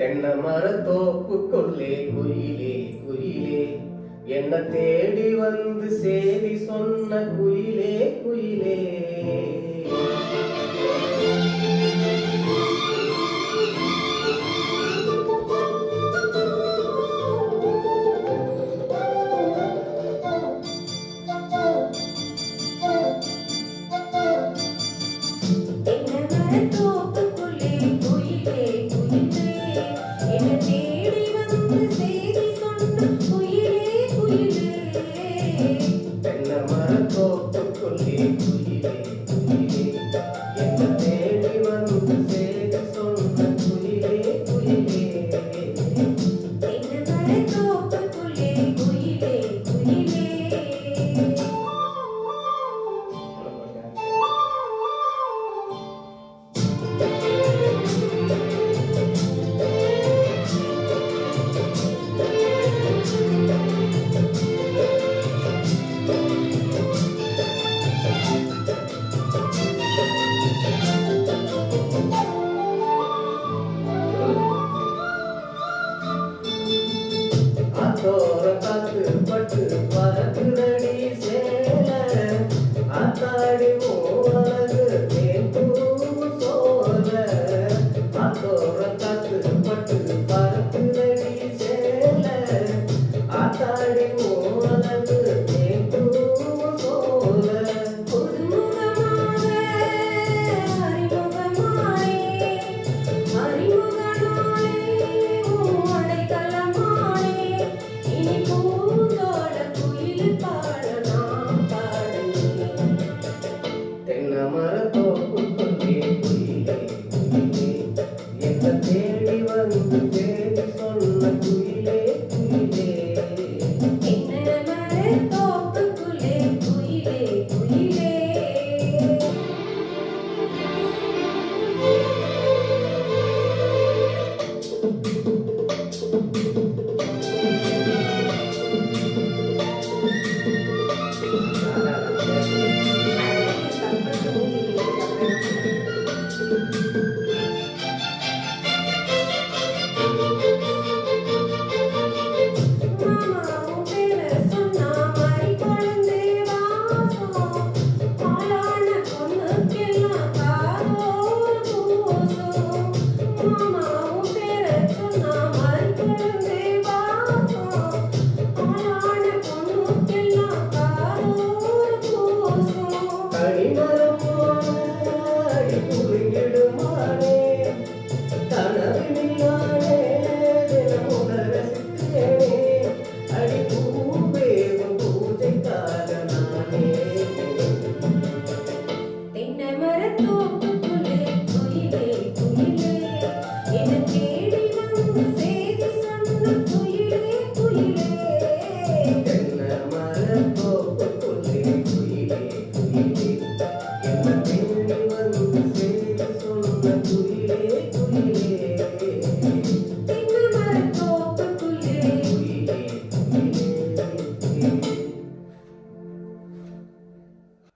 தென்னை மரத்தோப்புக்குள்ளே குயிலே குயிலே, என்ன தேடி வந்து சேதி சொன்ன குயிலே குயிலே. தென்னை மரத்தோப்புக்குள்ளே குயிலே குயிலே, என்ன தேடி வந்து சேதி சொன்ன குயிலே குயிலே. ஆத்தோர காத்து பட்டு பறக்குதடி சேல, ஆத்தாடி மூலகு தேன்பூ சோல. ஆத்தோர காத்து பட்டு பறக்குதடி சேல, ஆத்தாடி மூலகு தேன்பூ சோல. தென்னை மரத்தோப்புக்குள்ளே குயிலே குயிலே, என்ன தேடி வந்து தேடி சொன்ன குயிலே குயிலே. குயிலே குயிலே.